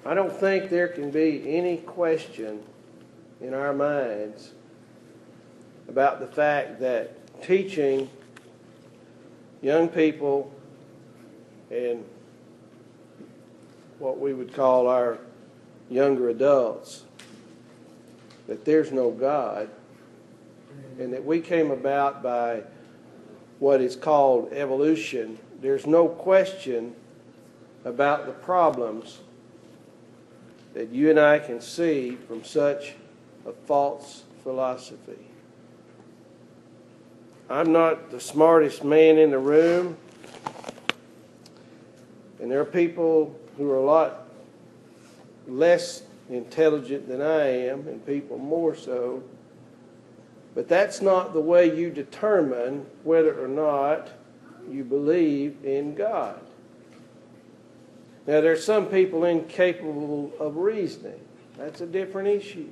I don't think there can be any question in our minds about the fact that teaching young people and what we would call our younger adults that there's no God and that we came about by what is called evolution. There's no question about the problems that you and I can see from such a false philosophy. I'm not the smartest man in the room, and there are people who are a lot less intelligent than I am, and people more so. But that's not the way you determine whether or not you believe in God. Now, there are some people incapable of reasoning. That's a different issue.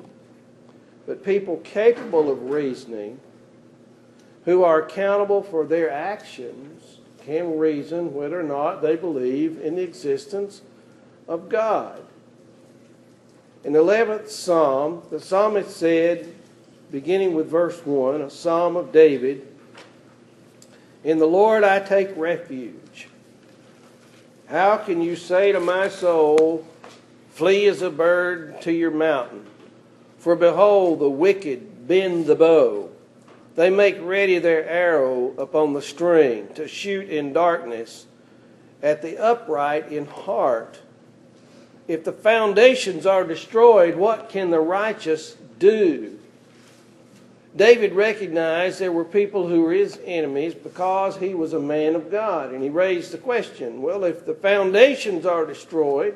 But people capable of reasoning, who are accountable for their actions, can reason whether or not they believe in the existence of God. In the 11th Psalm, the psalmist said, beginning with verse 1, a psalm of David, "In the Lord I take refuge. How can you say to my soul, flee as a bird to your mountain? For behold, the wicked bend the bow. They make ready their arrow upon the string to shoot in darkness at the upright in heart. If the foundations are destroyed, what can the righteous do?" David recognized there were people who were his enemies because he was a man of God. And he raised the question, well, if the foundations are destroyed,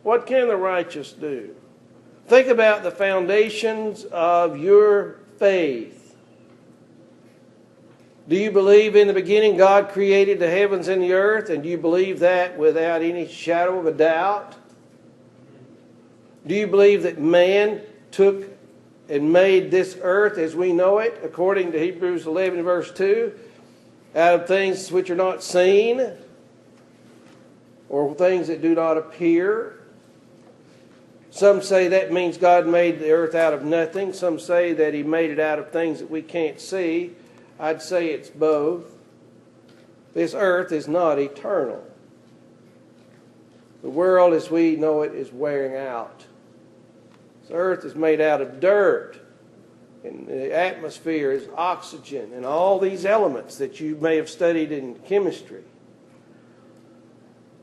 what can the righteous do? Think about the foundations of your faith. Do you believe in the beginning God created the heavens and the earth? And do you believe that without any shadow of a doubt? Do you believe that man took and made this earth as we know it, according to Hebrews 11 verse 2, out of things which are not seen or things that do not appear? Some say that means God made the earth out of nothing. Some say that He made it out of things that we can't see. I'd say it's both. This earth is not eternal. The world as we know it is wearing out. This earth is made out of dirt, and the atmosphere is oxygen, and all these elements that you may have studied in chemistry.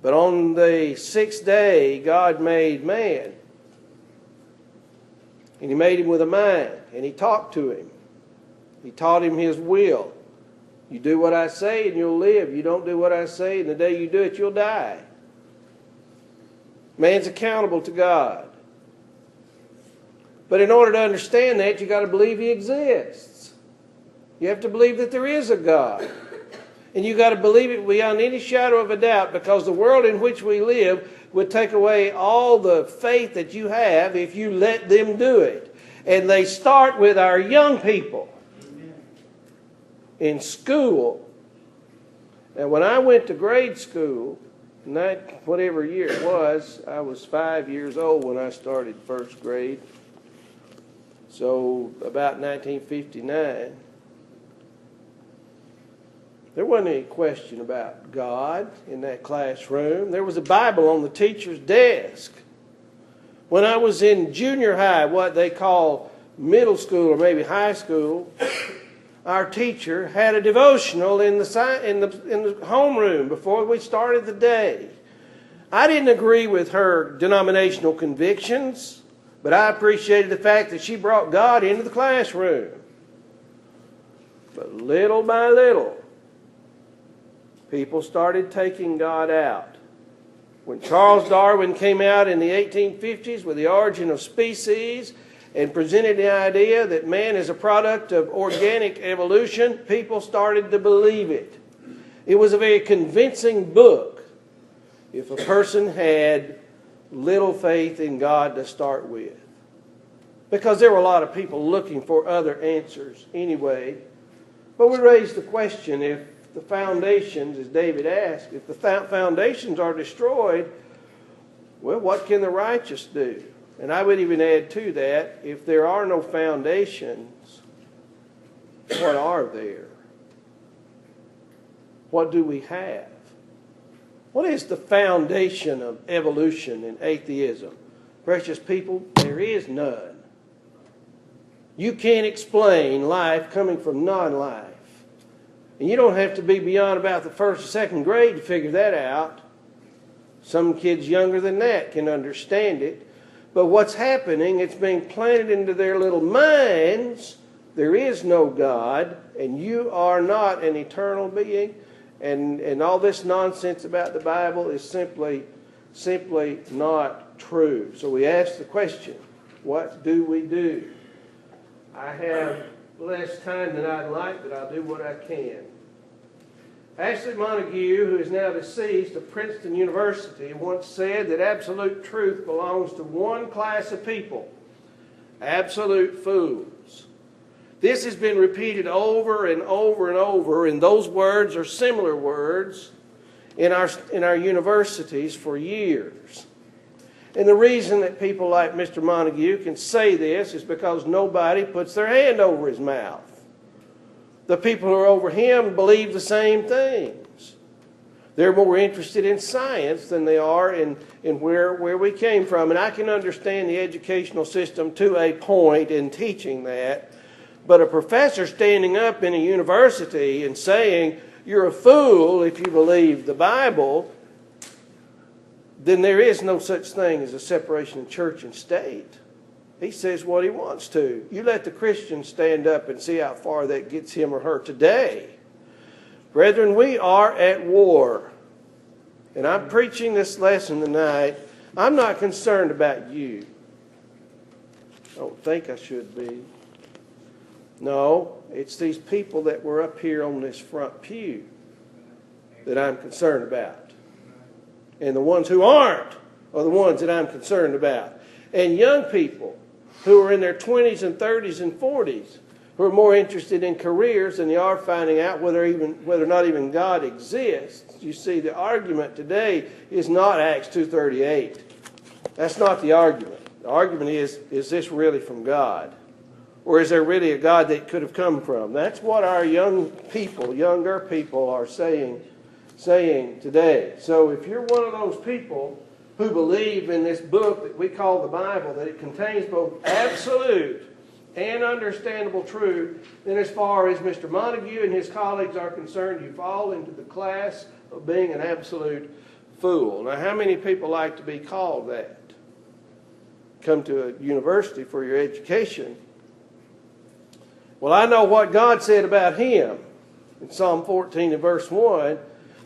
But on the sixth day, God made man, and He made him with a mind, and He talked to him. He taught him His will. You do what I say and you'll live. You don't do what I say, and the day you do it, you'll die. Man's accountable to God. But in order to understand that, you've got to believe He exists. You have to believe that there is a God. And you've got to believe it beyond any shadow of a doubt, because the world in which we live would take away all the faith that you have if you let them do it. And they start with our young people in school. Now, when I went to grade school, whatever year it was, I was 5 years old when I started first grade. So about 1959, there wasn't any question about God in that classroom. There was a Bible on the teacher's desk. When I was in junior high, what they call middle school or maybe high school, our teacher had a devotional in the homeroom before we started the day. I didn't agree with her denominational convictions, but I appreciated the fact that she brought God into the classroom. But little by little, people started taking God out. When Charles Darwin came out in the 1850s with The Origin of Species and presented the idea that man is a product of organic evolution, people started to believe it. It was a very convincing book if a person had little faith in God to start with. Because there were a lot of people looking for other answers anyway. But we raised the question, if the foundations, as David asked, if the foundations are destroyed, Well, what can the righteous do? And I would even add to that, if there are no foundations, what are there? What do we have? What is the foundation of evolution and atheism? Precious people, there is none. You can't explain life coming from non-life. And you don't have to be beyond about the first or second grade to figure that out. Some kids younger than that can understand it. But what's happening, it's being planted into their little minds. There is no God, and you are not an eternal being. And all this nonsense about the Bible is simply not true. So we ask the question, what do we do? I have less time than I'd like, but I'll do what I can. Ashley Montague, who is now deceased, of Princeton University, once said that absolute truth belongs to one class of people, absolute fools. This has been repeated over and over and over, and those words are similar words in our universities for years. And the reason that people like Mr. Montague can say this is because nobody puts their hand over his mouth. The people who are over him believe the same things. They're more interested in science than they are in where we came from. And I can understand the educational system to a point in teaching that. But a professor standing up in a university and saying, you're a fool if you believe the Bible, then there is no such thing as a separation of church and state. He says what he wants to. You let the Christian stand up and see how far that gets him or her today. Brethren, we are at war. And I'm preaching this lesson tonight. I'm not concerned about you. I don't think I should be. No, it's these people that were up here on this front pew that I'm concerned about. And the ones who aren't are the ones that I'm concerned about. And young people who are in their 20s and 30s and 40s who are more interested in careers than they are finding out whether or not even God exists. You see, the argument today is not Acts 2:38. That's not the argument. The argument is this really from God? Or is there really a God that it could have come from? That's what our younger people are saying today. So if you're one of those people who believe in this book that we call the Bible, that it contains both absolute and understandable truth, then as far as Mr. Montague and his colleagues are concerned, you fall into the class of being an absolute fool. Now, how many people like to be called that? Come to a university for your education. Well, I know what God said about him in Psalm 14 and verse 1.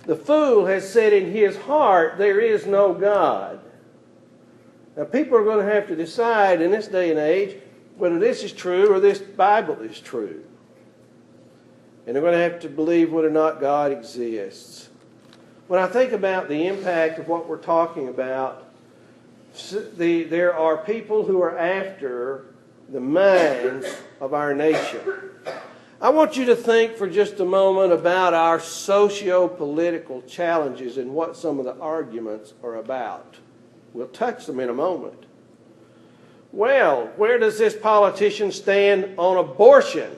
The fool has said in his heart, there is no God. Now, people are going to have to decide in this day and age whether this is true or this Bible is true. And they're going to have to believe whether or not God exists. When I think about the impact of what we're talking about, there are people who are after the minds of our nation. I want you to think for just a moment about our socio-political challenges and what some of the arguments are about. We'll touch them in a moment. Well, where does this politician stand on abortion?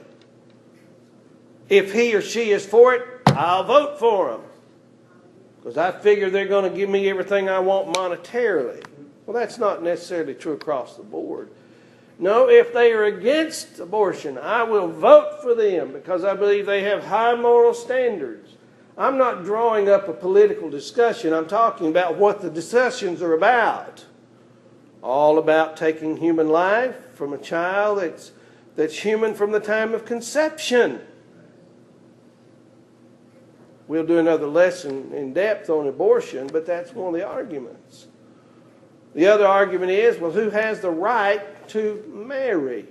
If he or she is for it, I'll vote for them, because I figure they're going to give me everything I want monetarily. Well, that's not necessarily true across the board. No, if they are against abortion, I will vote for them because I believe they have high moral standards. I'm not drawing up a political discussion. I'm talking about what the discussions are about. All about taking human life from a child that's human from the time of conception. We'll do another lesson in depth on abortion, but that's one of the arguments. The other argument is, well, who has the right to marry?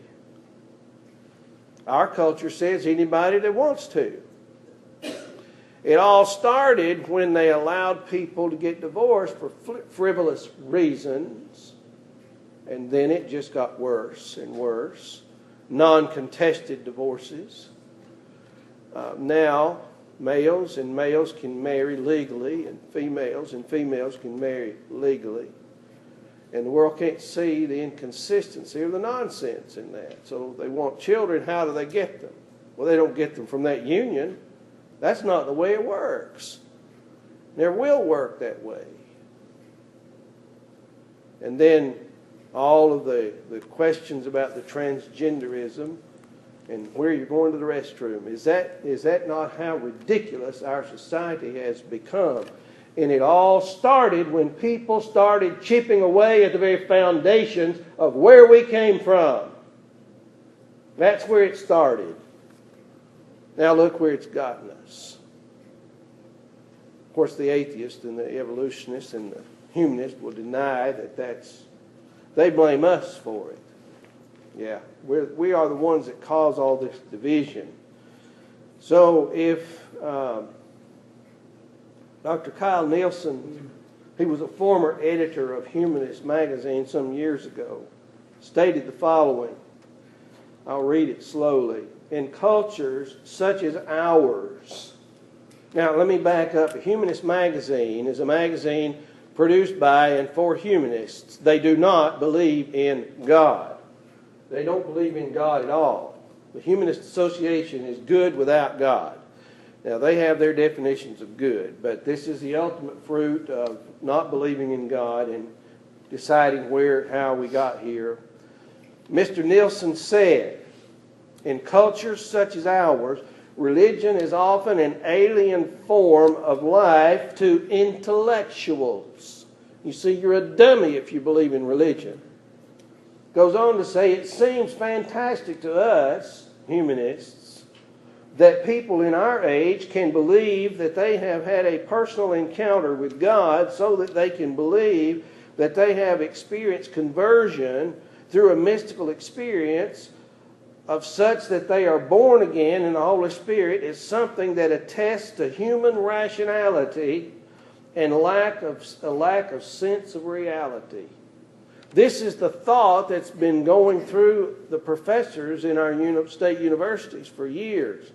Our culture says anybody that wants to. It all started when they allowed people to get divorced for frivolous reasons, and then it just got worse and worse. Non-contested divorces. Now, males can marry legally, and females can marry legally. And the world can't see the inconsistency or the nonsense in that. So they want children. How do they get them? Well, they don't get them from that union. That's not the way it works. Never will work that way. And then all of the questions about the transgenderism and where you're going to the restroom. Is that not how ridiculous our society has become? And it all started when people started chipping away at the very foundations of where we came from. That's where it started. Now look where it's gotten us. Of course, the atheists and the evolutionists and the humanists will deny that they blame us for it. Yeah, we are the ones that cause all this division. So if Dr. Kyle Nielsen, he was a former editor of Humanist magazine some years ago, stated the following. I'll read it slowly. In cultures such as ours. Now, let me back up. A Humanist magazine is a magazine produced by and for humanists. They do not believe in God. They don't believe in God at all. The Humanist Association is good without God. Now, they have their definitions of good, but this is the ultimate fruit of not believing in God and deciding how we got here. Mr. Nielsen said, in cultures such as ours, religion is often an alien form of life to intellectuals. You see, you're a dummy if you believe in religion. Goes on to say, it seems fantastic to us, humanists, that people in our age can believe that they have had a personal encounter with God so that they can believe that they have experienced conversion through a mystical experience of such that they are born again in the Holy Spirit is something that attests to human rationality and a lack of sense of reality. This is the thought that's been going through the professors in our state universities for years.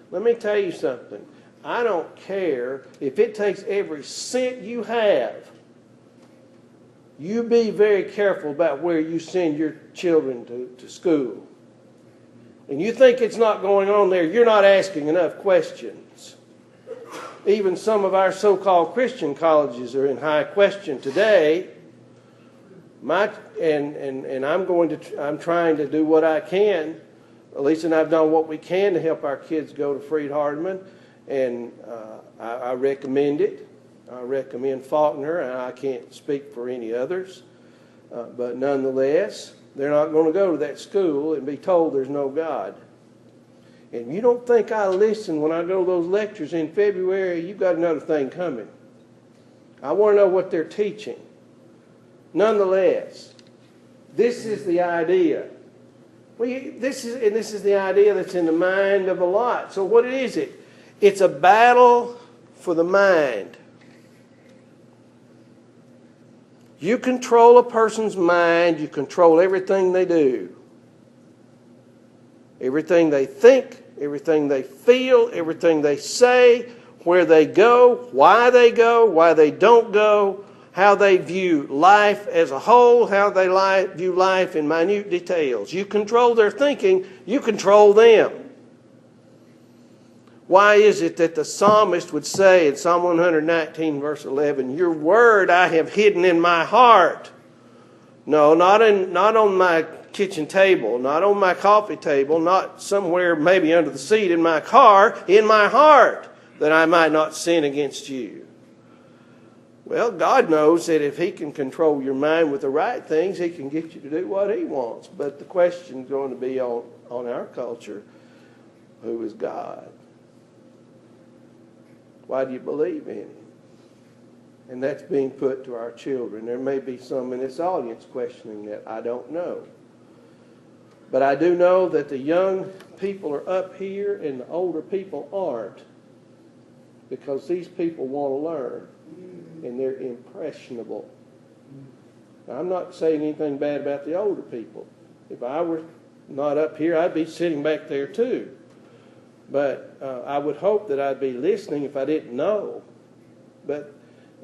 Let me tell you something. I don't care if it takes every cent you have. You be very careful about where you send your children to school. And you think it's not going on there, you're not asking enough questions. Even some of our so-called Christian colleges are in high question today. I'm trying to do what I can. Lisa and I have done what we can to help our kids go to Freed-Hardeman, and I recommend it. I recommend Faulkner, and I can't speak for any others. But nonetheless, they're not going to go to that school and be told there's no God. And you don't think I listen when I go to those lectures in February, you've got another thing coming. I want to know what they're teaching. Nonetheless, this is the idea. This is the idea that's in the mind of a lot. So what is it? It's a battle for the mind. You control a person's mind, you control everything they do. Everything they think, everything they feel, everything they say, where they go, why they don't go, how they view life as a whole, how they view life in minute details. You control their thinking, you control them. Why is it that the psalmist would say in Psalm 119, verse 11, your word I have hidden in my heart? No, not on my kitchen table, not on my coffee table, not somewhere maybe under the seat in my car, in my heart, that I might not sin against you. Well, God knows that if He can control your mind with the right things, He can get you to do what He wants. But the question is going to be on our culture, who is God? Why do you believe in Him? And that's being put to our children. There may be some in this audience questioning that. I don't know. But I do know that the young people are up here and the older people aren't. Because these people want to learn. And they're impressionable. Now, I'm not saying anything bad about the older people. If I were not up here, I'd be sitting back there too. But I would hope that I'd be listening if I didn't know. But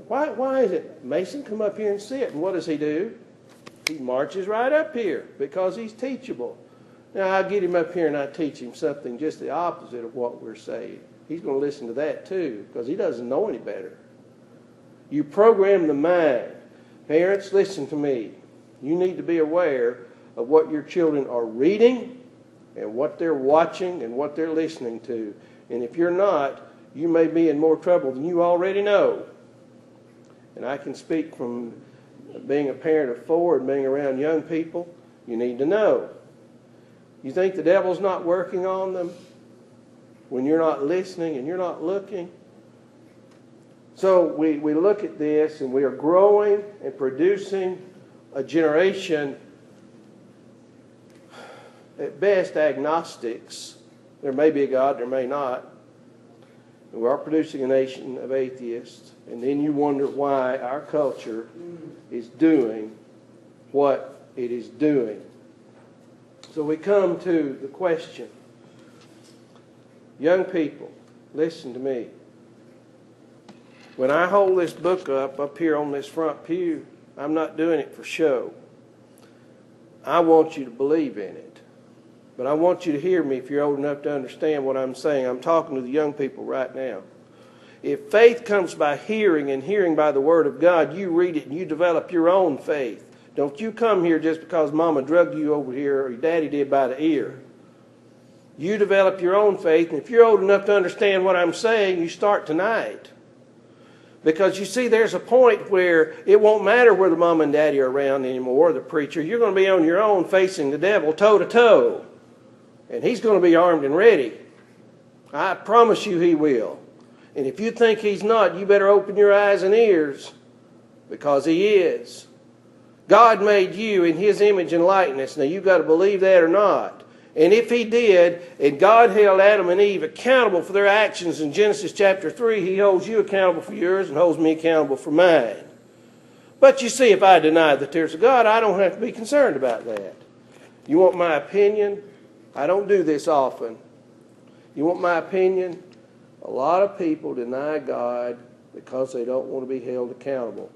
why is it? Mason, come up here and sit. And what does he do? He marches right up here because he's teachable. Now, I get him up here and I teach him something just the opposite of what we're saying. He's going to listen to that too because he doesn't know any better. You program the mind. Parents, listen to me. You need to be aware of what your children are reading and what they're watching and what they're listening to. And if you're not, you may be in more trouble than you already know. And I can speak from being a parent of 4 and being around young people. You need to know. You think the devil's not working on them when you're not listening and you're not looking? So we look at this and we are growing and producing a generation, at best agnostics. There may be a God, there may not. And we are producing a nation of atheists. And then you wonder why our culture is doing what it is doing. So we come to the question. Young people, listen to me. When I hold this book up here on this front pew, I'm not doing it for show. I want you to believe in it. But I want you to hear me if you're old enough to understand what I'm saying. I'm talking to the young people right now. If faith comes by hearing and hearing by the Word of God, you read it and you develop your own faith. Don't you come here just because Mama drugged you over here or your daddy did by the ear. You develop your own faith, and if you're old enough to understand what I'm saying, you start tonight. Because you see, there's a point where it won't matter where the mom and daddy are around anymore, or the preacher. You're going to be on your own facing the devil toe to toe. And he's going to be armed and ready. I promise you he will. And if you think he's not, you better open your eyes and ears, because he is. God made you in his image and likeness. Now you've got to believe that or not. And if he did, and God held Adam and Eve accountable for their actions in Genesis chapter 3, he holds you accountable for yours and holds me accountable for mine. But you see, if I deny that there's a God, I don't have to be concerned about that. You want my opinion? I don't do this often. You want my opinion? A lot of people deny God because they don't want to be held accountable.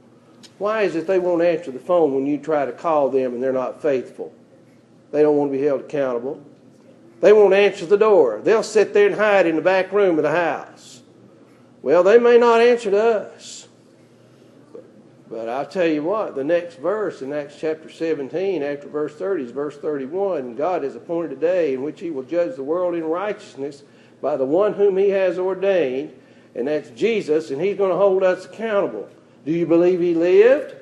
Why is it they won't answer the phone when you try to call them and they're not faithful? They don't want to be held accountable. They won't answer the door. They'll sit there and hide in the back room of the house. Well, they may not answer to us. But I'll tell you what, the next verse in Acts chapter 17, after verse 30, is verse 31. God has appointed a day in which he will judge the world in righteousness by the one whom he has ordained, and that's Jesus, and he's going to hold us accountable. Do you believe he lived?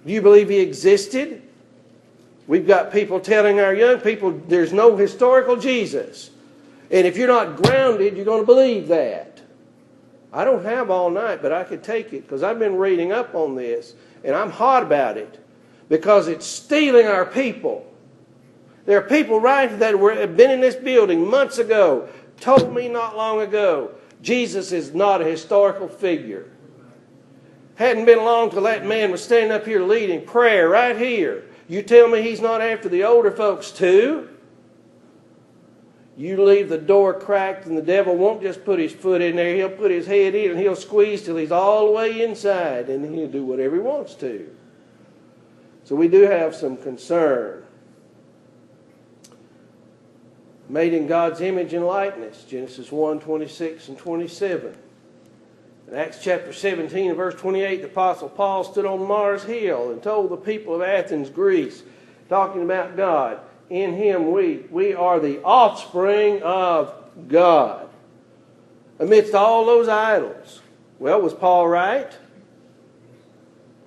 Do you believe he existed? We've got people telling our young people there's no historical Jesus. And if you're not grounded, you're going to believe that. I don't have all night, but I could take it because I've been reading up on this, and I'm hot about it because it's stealing our people. There are people right that have been in this building months ago, told me not long ago, Jesus is not a historical figure. Hadn't been long till that man was standing up here leading prayer right here. You tell me he's not after the older folks too? You leave the door cracked and the devil won't just put his foot in there. He'll put his head in and he'll squeeze till he's all the way inside, and he'll do whatever he wants to. So we do have some concern. Made in God's image and likeness, Genesis 1, 26 and 27. In Acts chapter 17 and verse 28, the Apostle Paul stood on Mars Hill and told the people of Athens, Greece, talking about God, in him we are the offspring of God. Amidst all those idols. Well, was Paul right?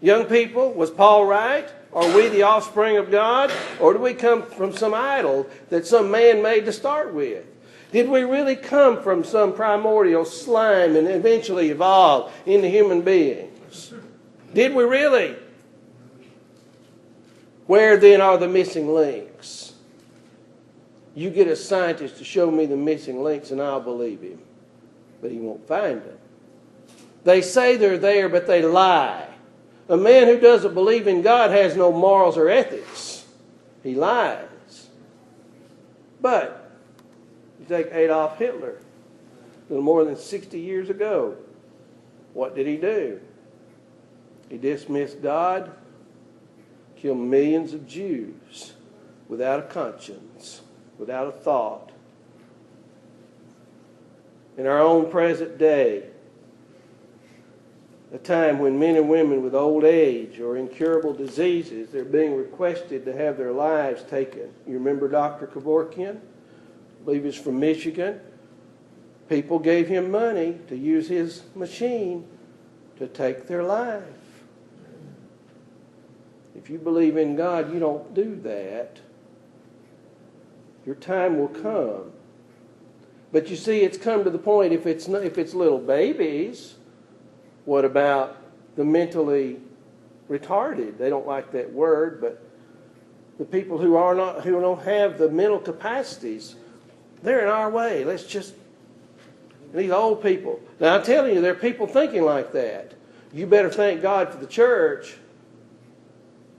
Young people, was Paul right? Are we the offspring of God? Or do we come from some idol that some man made to start with? Did we really come from some primordial slime and eventually evolve into human beings? Did we really? Where then are the missing links? You get a scientist to show me the missing links and I'll believe him. But he won't find them. They say they're there, but they lie. A man who doesn't believe in God has no morals or ethics. He lies. But you take Adolf Hitler, a little more than 60 years ago. What did he do? He dismissed God kill millions of Jews without a conscience, without a thought. In our own present day, a time when men and women with old age or incurable diseases, they're being requested to have their lives taken. You remember Dr. Kevorkian? I believe he's from Michigan. People gave him money to use his machine to take their life. If you believe in God, you don't do that. Your time will come. But you see, it's come to the point, if it's little babies, what about the mentally retarded? They don't like that word, but the people who don't have the mental capacities, they're in our way. These old people. Now I'm telling you, there are people thinking like that. You better thank God for the church,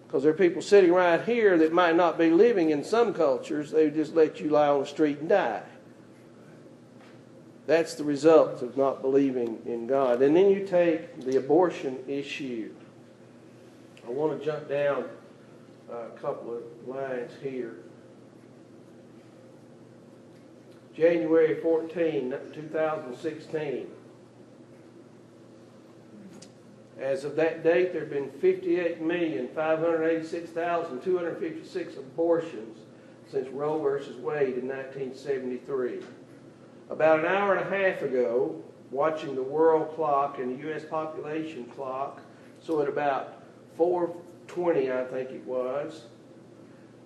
because there are people sitting right here that might not be living in some cultures. They would just let you lie on the street and die. That's the result of not believing in God. And then you take the abortion issue. I want to jump down a couple of lines here. January 14, 2016. As of that date, there have been 58,586,256 abortions since Roe v. Wade in 1973. About an hour and a half ago, watching the world clock and the U.S. population clock, so at about 4:20, I think it was,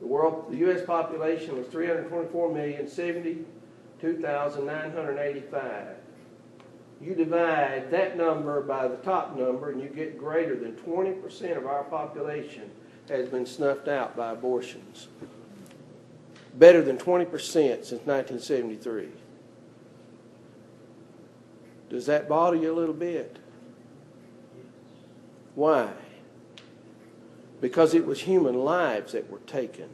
the U.S. population was 324,072,985. You divide that number by the top number, and you get greater than 20% of our population has been snuffed out by abortions. Better than 20% since 1973. Does that bother you a little bit? Why? Because it was human lives that were taken.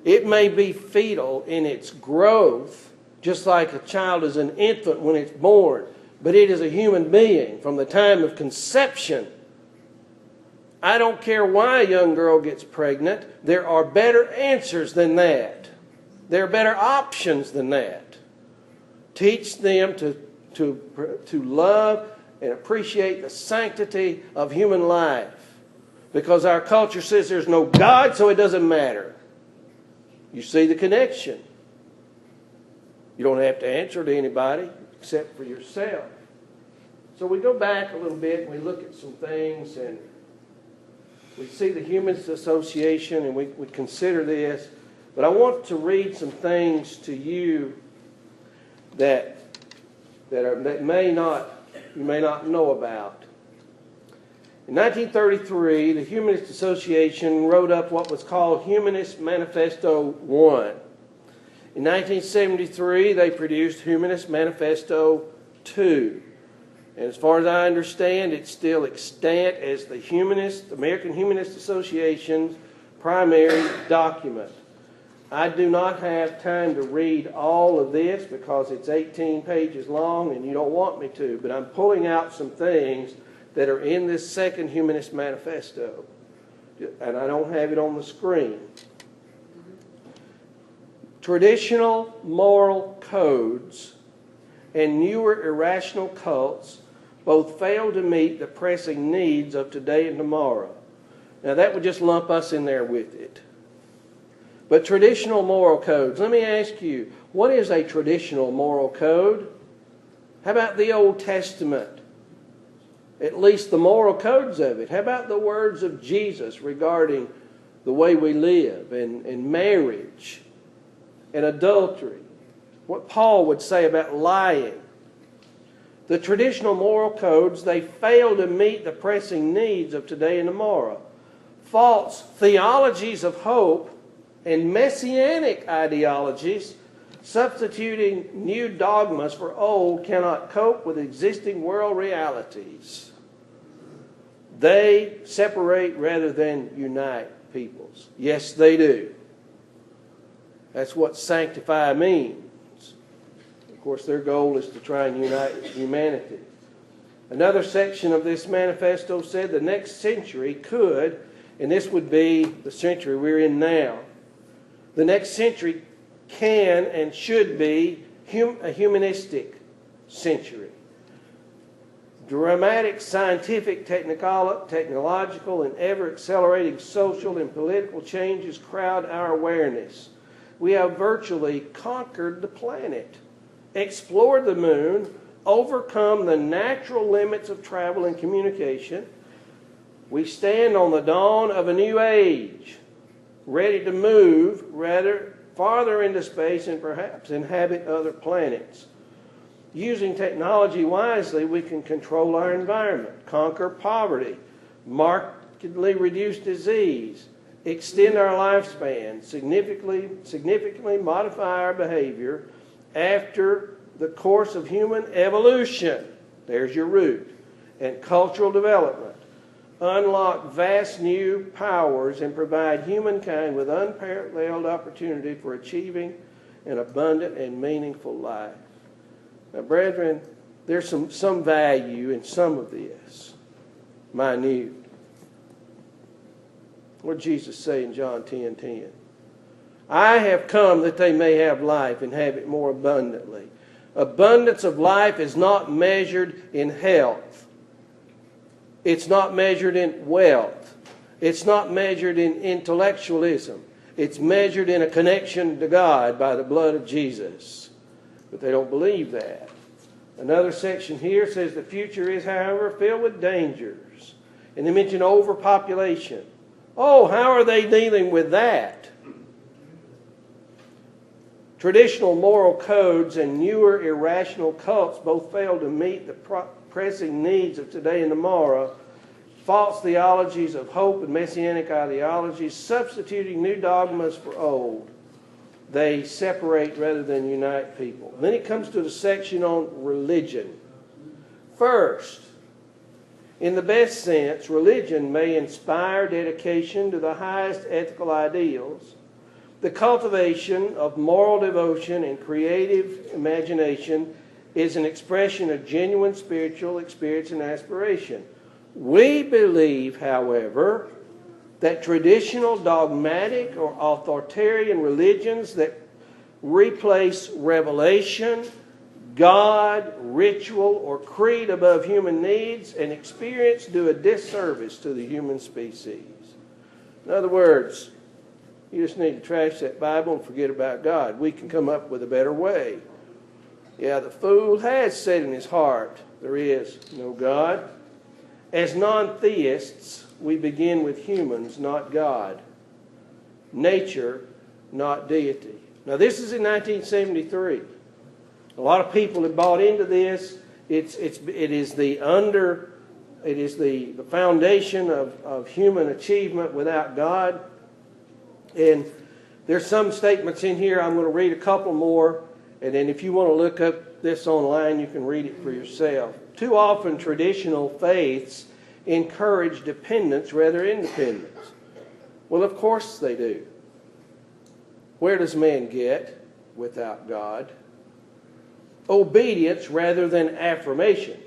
It may be fetal in its growth, just like a child is an infant when it's born, but it is a human being from the time of conception. I don't care why a young girl gets pregnant. There are better answers than that. There are better options than that. Teach them to love and appreciate the sanctity of human life. Because our culture says there's no God, so it doesn't matter. You see the connection. You don't have to answer to anybody except for yourself. So we go back a little bit and we look at some things, and we see the Humanist Association, and we consider this. But I want to read some things to you that you may not know about. In 1933, the Humanist Association wrote up what was called Humanist Manifesto 1. In 1973, they produced Humanist Manifesto 2. And as far as I understand, it's still extant as the American Humanist Association's primary document. I do not have time to read all of this because it's 18 pages long and you don't want me to, but I'm pulling out some things that are in this second Humanist Manifesto. And I don't have it on the screen. Traditional moral codes and newer irrational cults both fail to meet the pressing needs of today and tomorrow. Now that would just lump us in there with it. But traditional moral codes, let me ask you, what is a traditional moral code? How about the Old Testament? At least the moral codes of it. How about the words of Jesus regarding the way we live and marriage and adultery? What Paul would say about lying. The traditional moral codes, they fail to meet the pressing needs of today and tomorrow. False theologies of hope and messianic ideologies, substituting new dogmas for old, cannot cope with existing world realities. They separate rather than unite peoples. Yes, they do. That's what sanctify means. Of course, their goal is to try and unite humanity. Another section of this manifesto said the next century could and this would be the century we're in now. The next century can and should be a humanistic century. Dramatic scientific, technological, and ever-accelerating social and political changes crowd our awareness. We have virtually conquered the planet, explored the moon, overcome the natural limits of travel and communication. We stand on the dawn of a new age, ready to move rather farther into space and perhaps inhabit other planets. Using technology wisely, we can control our environment, conquer poverty, markedly reduce disease, extend our lifespan, significantly modify our behavior after the course of human evolution. There's your root. And cultural development. Unlock vast new powers and provide humankind with unparalleled opportunity for achieving an abundant and meaningful life. Now, brethren, there's some value in some of this. Minute. What did Jesus say in John 10:10? I have come that they may have life and have it more abundantly. Abundance of life is not measured in health. It's not measured in wealth. It's not measured in intellectualism. It's measured in a connection to God by the blood of Jesus. But they don't believe that. Another section here says the future is, however, filled with dangers. And they mention overpopulation. Oh, how are they dealing with that? Traditional moral codes and newer irrational cults both fail to meet the pressing needs of today and tomorrow. False theologies of hope and messianic ideologies, substituting new dogmas for old. They separate rather than unite people. Then it comes to the section on religion. First, in the best sense, religion may inspire dedication to the highest ethical ideals, the cultivation of moral devotion and creative imagination is an expression of genuine spiritual experience and aspiration. We believe, however, that traditional dogmatic or authoritarian religions that replace revelation, God, ritual, or creed above human needs and experience do a disservice to the human species. In other words, you just need to trash that Bible and forget about God. We can come up with a better way. Yeah, the fool has said in his heart, there is no God. As non-theists, we begin with humans, not God. Nature, not deity. Now, this is in 1973. A lot of people have bought into this. It is the foundation of human achievement without God. And there's some statements in here. I'm going to read a couple more. And then if you want to look up this online, you can read it for yourself. Too often, traditional faiths encourage dependence rather than independence. Well, of course they do. Where does man get without God? Obedience rather than affirmation.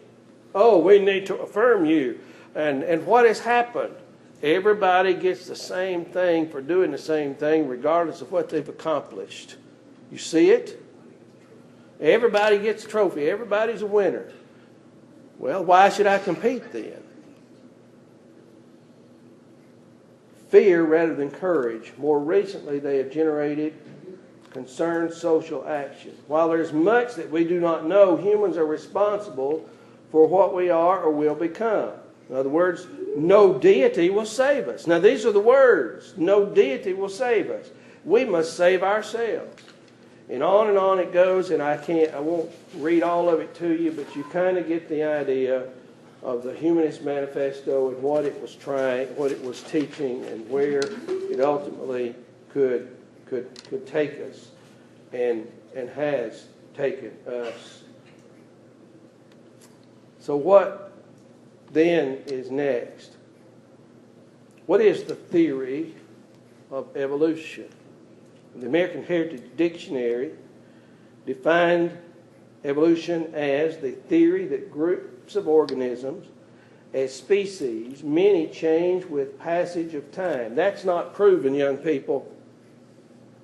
Oh, we need to affirm you. And what has happened? Everybody gets the same thing for doing the same thing regardless of what they've accomplished. You see it? Everybody gets a trophy. Everybody's a winner. Well, why should I compete then? Fear rather than courage. More recently, they have generated concerned social action. While there's much that we do not know, humans are responsible for what we are or will become. In other words, no deity will save us. Now, these are the words. No deity will save us. We must save ourselves. And on it goes, and I won't read all of it to you, but you kind of get the idea of the Humanist Manifesto and what it was trying, what it was teaching, and where it ultimately could take us and has taken us. So what then is next? What is the theory of evolution? The American Heritage Dictionary defined evolution as the theory that groups of organisms as species, many change with passage of time. That's not proven, young people.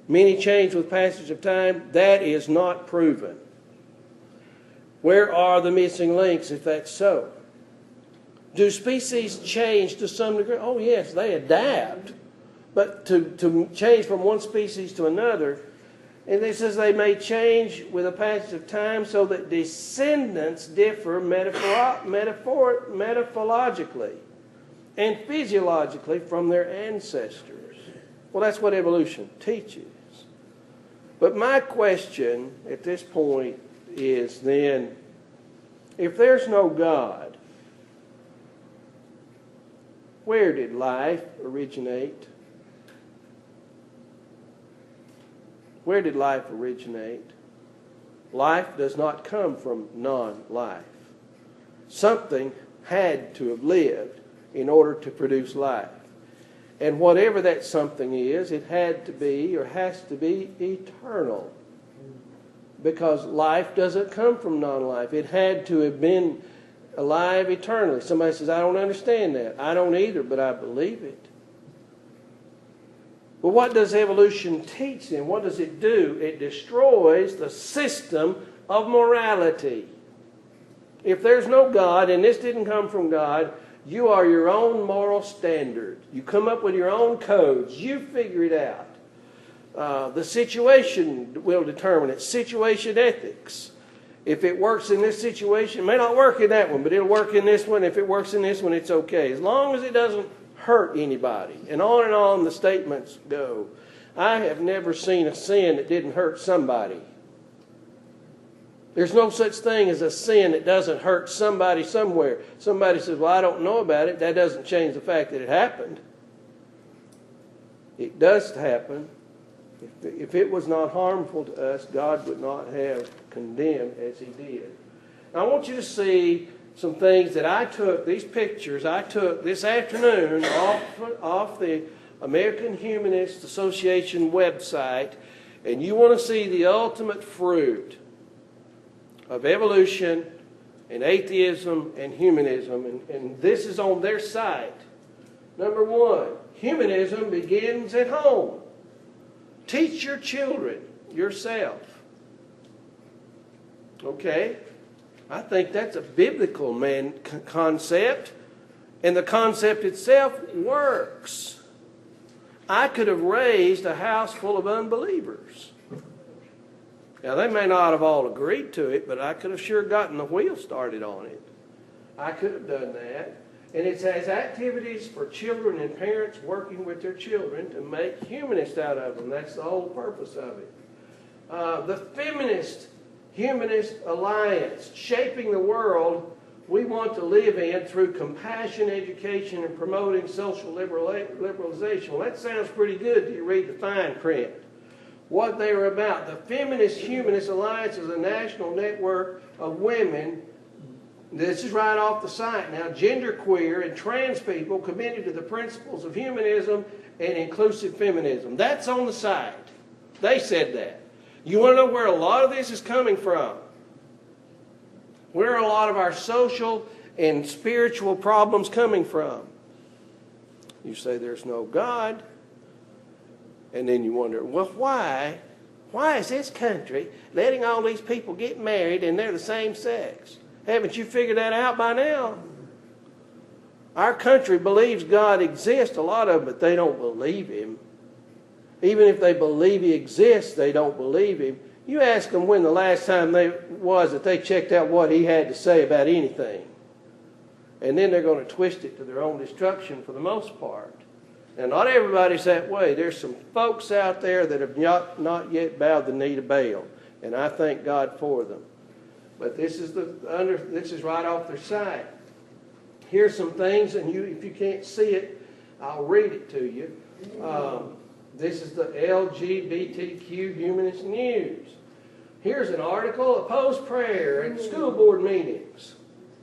Many change with passage of time. That is not proven. Where are the missing links if that's so? Do species change to some degree? Oh, yes, they adapt. But to change from one species to another, and it says they may change with a passage of time so that descendants differ morphologically and physiologically from their ancestors. Well, that's what evolution teaches. But my question at this point is then, if there's no God, where did life originate? Where did life originate? Life does not come from non-life. Something had to have lived in order to produce life. And whatever that something is, it had to be or has to be eternal. Because life doesn't come from non-life. It had to have been alive eternally. Somebody says, I don't understand that. I don't either, but I believe it. Well, what does evolution teach then? What does it do? It destroys the system of morality. If there's no God, and this didn't come from God, you are your own moral standard. You come up with your own codes. You figure it out. The situation will determine it. Situation ethics. If it works in this situation, it may not work in that one, but it'll work in this one. If it works in this one, it's okay. As long as it doesn't hurt anybody. And on the statements go. I have never seen a sin that didn't hurt somebody. There's no such thing as a sin that doesn't hurt somebody somewhere. Somebody says, well, I don't know about it. That doesn't change the fact that it happened. It does happen. If it was not harmful to us, God would not have condemned as he did. Now, I want you to see some things that I took, these pictures I took this afternoon off the American Humanist Association website, and you want to see the ultimate fruit of evolution and atheism and humanism, and this is on their site. Number one, humanism begins at home. Teach your children yourself. Okay? I think that's a biblical concept, and the concept itself works. I could have raised a house full of unbelievers. Now, they may not have all agreed to it, but I could have sure gotten the wheel started on it. I could have done that. And it has activities for children and parents working with their children to make humanists out of them. That's the whole purpose of it. The Feminist Humanist Alliance, shaping the world we want to live in through compassion, education, and promoting social liberalization. Well, that sounds pretty good till you read the fine print. What they are about. The Feminist Humanist Alliance is a national network of women. This is right off the site now. Genderqueer and trans people committed to the principles of humanism and inclusive feminism. That's on the site. They said that. You want to know where a lot of this is coming from? Where are a lot of our social and spiritual problems coming from? You say there's no God. And then you wonder, well, why? Why is this country letting all these people get married and they're the same sex? Haven't you figured that out by now? Our country believes God exists, a lot of them, but they don't believe him. Even if they believe he exists, they don't believe him. You ask them when the last time that they checked out what he had to say about anything. And then they're going to twist it to their own destruction for the most part. And not everybody's that way. There's some folks out there that have not yet bowed the knee to Baal. And I thank God for them. But this is right off their site. Here's some things, and if you can't see it, I'll read it to you. This is the LGBTQ Humanist News. Here's an article, oppose prayer at school board meetings.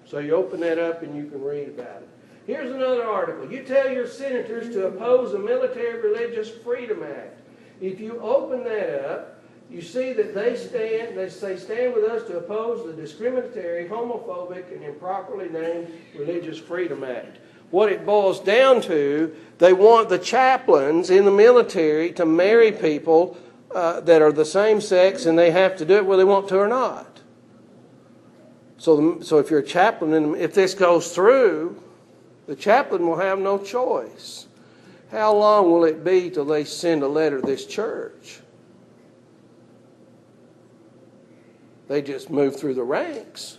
So you open that up and you can read about it. Here's another article. You tell your senators to oppose the Military Religious Freedom Act. If you open that up, you see that they say, stand with us to oppose the discriminatory, homophobic, and improperly named Religious Freedom Act. What it boils down to, they want the chaplains in the military to marry people that are the same sex, and they have to do it whether they want to or not. So if you're a chaplain, if this goes through, the chaplain will have no choice. How long will it be till they send a letter to this church? They just move through the ranks.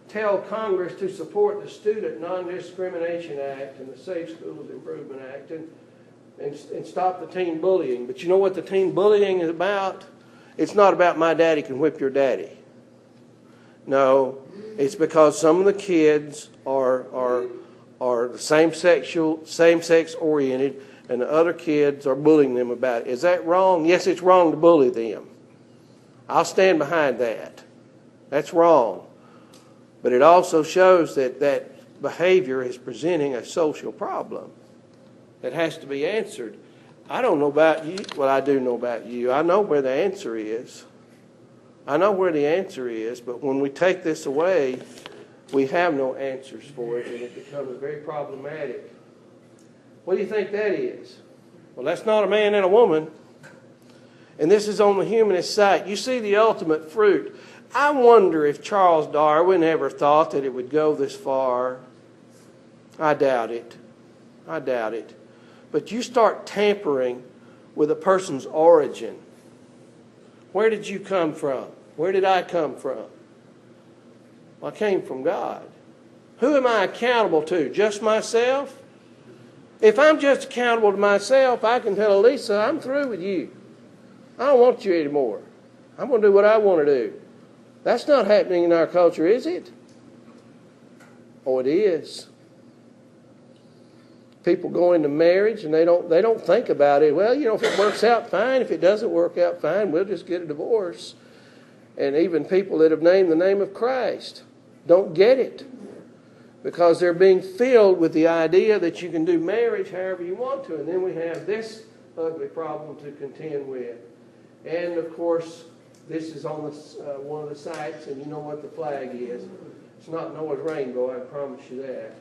Tell Congress to support the Student Non-Discrimination Act and the Safe Schools Improvement Act and stop the teen bullying. But you know what the teen bullying is about? It's not about my daddy can whip your daddy. No, it's because some of the kids are same-sex oriented, and the other kids are bullying them about it. Is that wrong? Yes, it's wrong to bully them. I'll stand behind that. That's wrong. But it also shows that that behavior is presenting a social problem that has to be answered. I don't know about you. Well, I do know about you. I know where the answer is. I know where the answer is, but when we take this away, we have no answers for it, and it becomes very problematic. What do you think that is? Well, that's not a man and a woman. And this is on the humanist side. You see the ultimate fruit. I wonder if Charles Darwin ever thought that it would go this far. I doubt it. I doubt it. But you start tampering with a person's origin. Where did you come from? Where did I come from? Well, I came from God. Who am I accountable to? Just myself? If I'm just accountable to myself, I can tell Elisa, I'm through with you. I don't want you anymore. I'm going to do what I want to do. That's not happening in our culture, is it? Oh, it is. People go into marriage and they don't think about it. Well, if it works out, fine. If it doesn't work out, fine. We'll just get a divorce. And even people that have named the name of Christ don't get it because they're being filled with the idea that you can do marriage however you want to. And then we have this ugly problem to contend with. And, of course, this is on one of the sites, and you know what the flag is. It's not Noah's rainbow, I promise you that.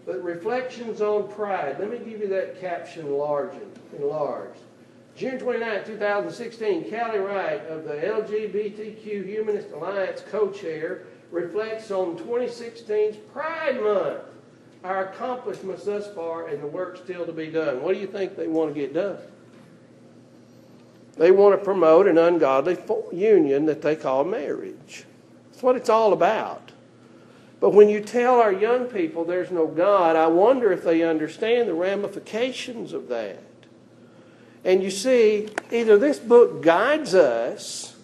But reflections on pride. Let me give you that caption enlarged. June 29, 2016, Callie Wright of the LGBTQ Humanist Alliance co-chair reflects on 2016's Pride Month, our accomplishments thus far and the work still to be done. What do you think they want to get done? They want to promote an ungodly union that they call marriage. That's what it's all about. But when you tell our young people there's no God, I wonder if they understand the ramifications of that. And you see, either this book guides us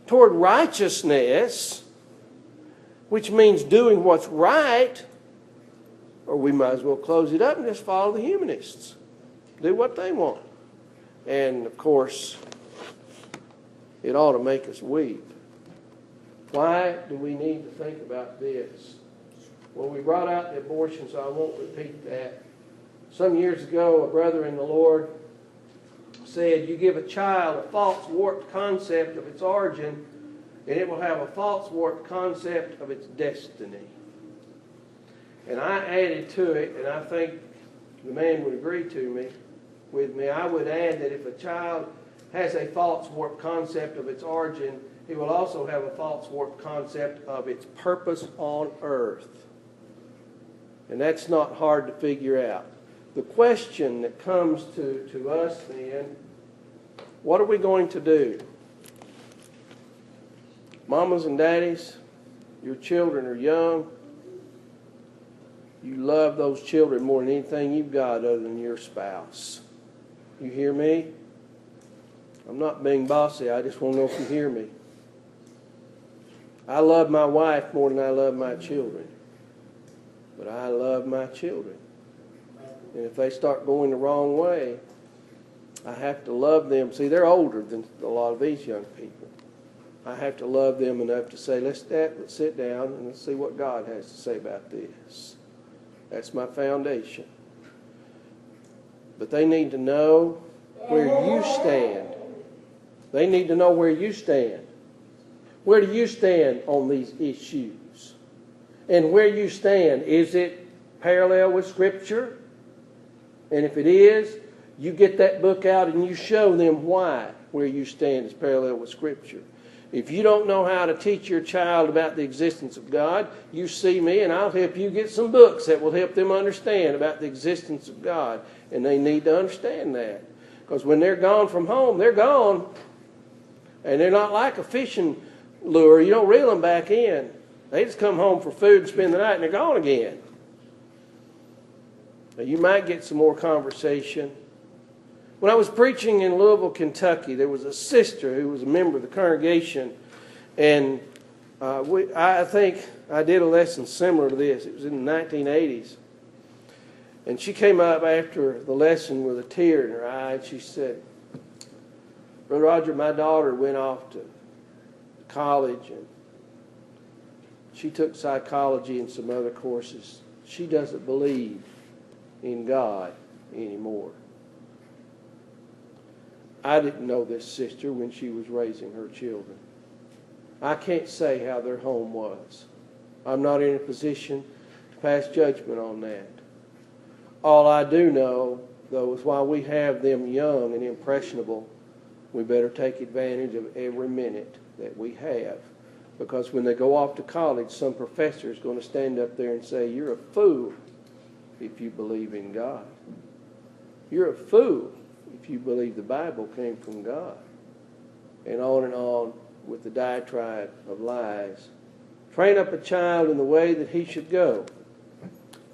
toward righteousness, which means doing what's right, or we might as well close it up and just follow the humanists. Do what they want. And, of course, it ought to make us weep. Why do we need to think about this? Well, we brought out the abortion, so I won't repeat that. Some years ago, a brother in the Lord said, you give a child a false warped concept of its origin, and it will have a false warped concept of its destiny. And I added to it, and I think the man would agree with me, I would add that if a child has a false warped concept of its origin, he will also have a false warped concept of its purpose on earth. And that's not hard to figure out. The question that comes to us then, what are we going to do? Mamas and daddies, your children are young. You love those children more than anything you've got other than your spouse. You hear me? I'm not being bossy. I just want to know if you hear me. I love my wife more than I love my children. But I love my children. And if they start going the wrong way, I have to love them. See, they're older than a lot of these young people. I have to love them enough to say, let's sit down and let's see what God has to say about this. That's my foundation. But they need to know where you stand. They need to know where you stand. Where do you stand on these issues? And where you stand, is it parallel with Scripture? And if it is, you get that book out and you show them why where you stand is parallel with Scripture. If you don't know how to teach your child about the existence of God, you see me and I'll help you get some books that will help them understand about the existence of God. And they need to understand that. Because when they're gone from home, they're gone. And they're not like a fishing lure. You don't reel them back in. They just come home for food and spend the night and they're gone again. Now, you might get some more conversation. When I was preaching in Louisville, Kentucky, there was a sister who was a member of the congregation, and I think I did a lesson similar to this. It was in the 1980s. And she came up after the lesson with a tear in her eye, and she said, "Brother Roger, my daughter went off to college, and she took psychology and some other courses. She doesn't believe in God anymore." I didn't know this sister when she was raising her children. I can't say how their home was. I'm not in a position to pass judgment on that. All I do know, though, is while we have them young and impressionable, we better take advantage of every minute that we have. Because when they go off to college, some professor is going to stand up there and say, "You're a fool if you believe in God. You're a fool if you believe the Bible came from God." And on with the diatribe of lies. Train up a child in the way that he should go.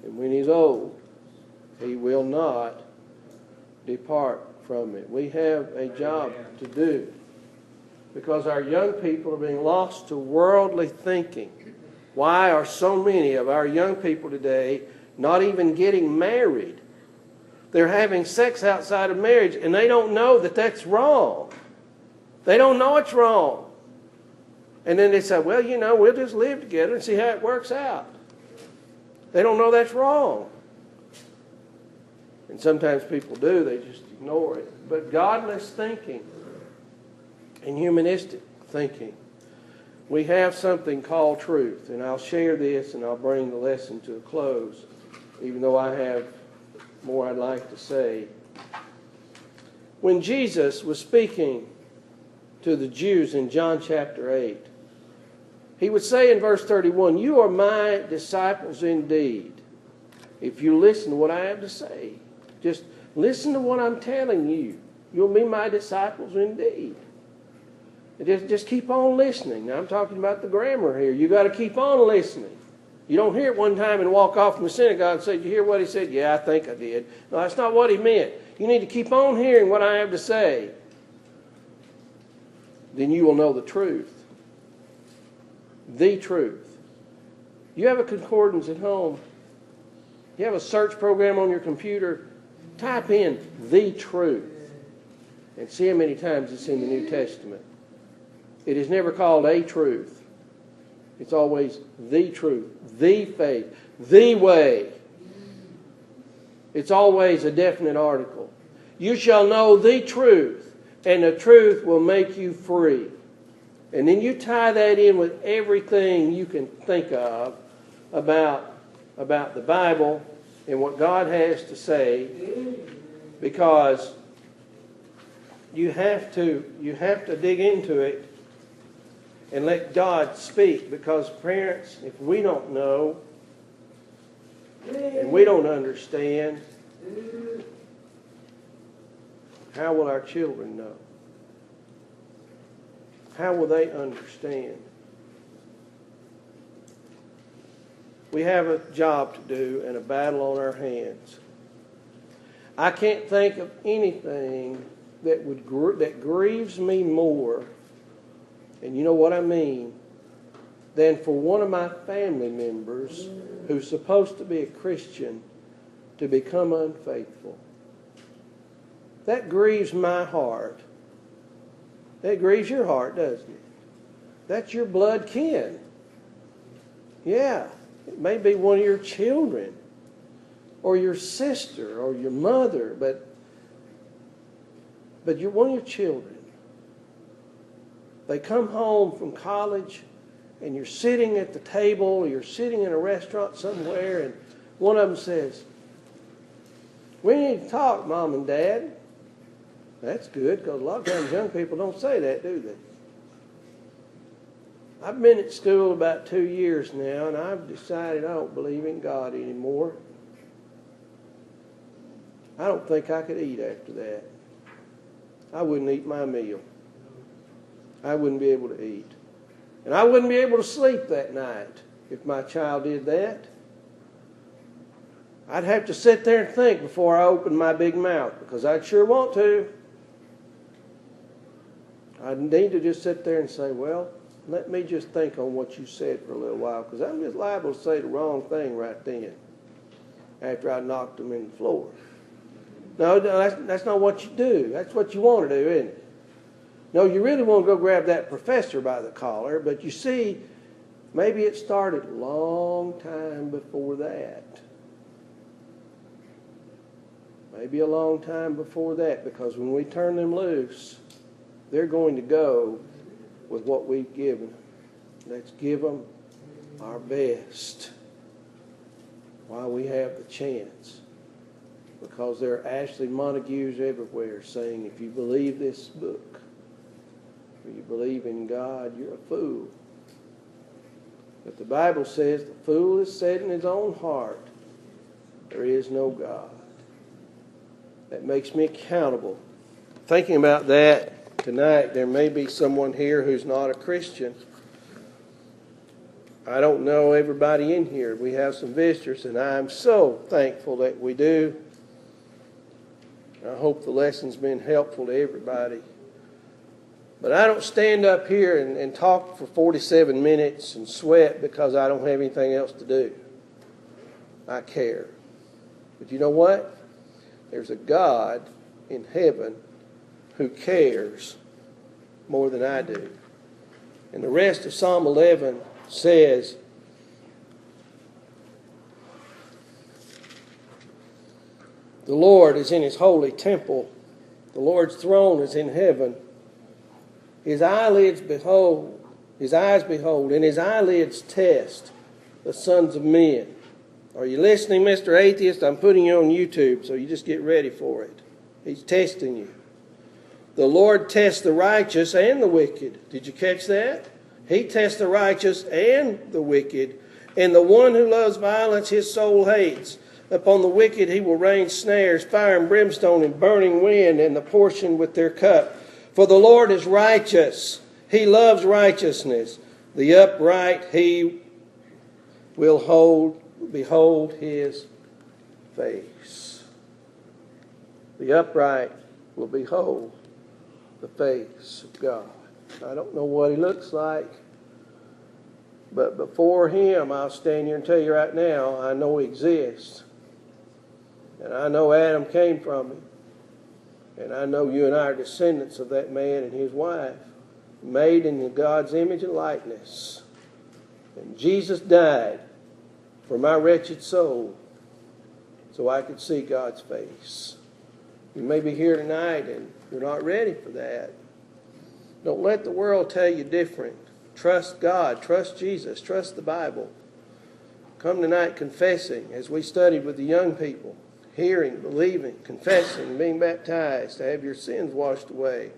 And when he's old, he will not depart from it. We have a job to do. Because our young people are being lost to worldly thinking. Why are so many of our young people today not even getting married? They're having sex outside of marriage, and they don't know that that's wrong. They don't know it's wrong. And then they say, "Well, we'll just live together and see how it works out." They don't know that's wrong. And sometimes people do, they just ignore it. But godless thinking and humanistic thinking, we have something called truth. And I'll share this and I'll bring the lesson to a close, even though I have more I'd like to say. When Jesus was speaking to the Jews in John chapter 8, he would say in verse 31, "You are my disciples indeed, if you listen to what I have to say." Just listen to what I'm telling you. You'll be my disciples indeed. Just keep on listening. Now I'm talking about the grammar here. You got to keep on listening. You don't hear it one time and walk off from the synagogue and say, "Did you hear what he said?" "Yeah, I think I did." No, that's not what he meant. You need to keep on hearing what I have to say. Then you will know the truth. The truth. You have a concordance at home. You have a search program on your computer. Type in "the truth" and see how many times it's in the New Testament. It is never called a truth. It's always the truth, the faith, the way. It's always a definite article. You shall know the truth, and the truth will make you free. And then you tie that in with everything you can think of about the Bible and what God has to say, because you have to dig into it and let God speak. Because parents, if we don't know and we don't understand, how will our children know? How will they understand? We have a job to do and a battle on our hands. I can't think of anything that grieves me more, and you know what I mean, than for one of my family members who's supposed to be a Christian to become unfaithful. That grieves my heart. That grieves your heart, doesn't it? That's your blood kin. Yeah, it may be one of your children or your sister or your mother, but you're one of your children. They come home from college, and you're sitting at the table, or you're sitting in a restaurant somewhere, and one of them says, "We need to talk, Mom and Dad." That's good, because a lot of times young people don't say that, do they? I've been at school about 2 years now, and I've decided I don't believe in God anymore. I don't think I could eat after that. I wouldn't eat my meal. I wouldn't be able to eat. And I wouldn't be able to sleep that night if my child did that. I'd have to sit there and think before I opened my big mouth, because I'd sure want to. I'd need to just sit there and say, well, let me just think on what you said for a little while, because I'm just liable to say the wrong thing right then after I knocked them in the floor. No, that's not what you do. That's what you want to do, isn't it? No, you really want to go grab that professor by the collar, but you see, maybe it started a long time before that. Maybe a long time before that, because when we turn them loose, they're going to go with what we've given them. Let's give them our best while we have the chance. Because there are Ashley Montagues everywhere saying, if you believe this book, or you believe in God, you're a fool. But the Bible says the fool has said in his own heart, there is no God. That makes me accountable. Thinking about that tonight, there may be someone here who's not a Christian. I don't know everybody in here. We have some visitors, and I'm so thankful that we do. I hope the lesson's been helpful to everybody. But I don't stand up here and talk for 47 minutes and sweat because I don't have anything else to do. I care. But you know what? There's a God in heaven who cares more than I do. And the rest of Psalm 11 says, the Lord is in his holy temple. The Lord's throne is in heaven. His eyes behold, and his eyelids test the sons of men. Are you listening, Mr. Atheist? I'm putting you on YouTube, so you just get ready for it. He's testing you. The Lord tests the righteous and the wicked. Did you catch that? He tests the righteous and the wicked. And the one who loves violence, his soul hates. Upon the wicked he will rain snares, fire and brimstone and burning wind, and the portion with their cup. For the Lord is righteous. He loves righteousness. The upright he will behold his face. The upright will behold the face of God. I don't know what he looks like, but before him, I'll stand here and tell you right now, I know he exists. And I know Adam came from him. And I know you and I are descendants of that man and his wife, made in God's image and likeness. And Jesus died for my wretched soul so I could see God's face. You may be here tonight and you're not ready for that. Don't let the world tell you different. Trust God, trust Jesus, trust the Bible. Come tonight confessing, as we studied with the young people, hearing, believing, confessing, being baptized to have your sins washed away.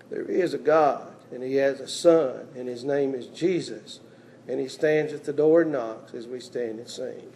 There is a God, and he has a Son, and his name is Jesus, and he stands at the door and knocks as we stand and sing.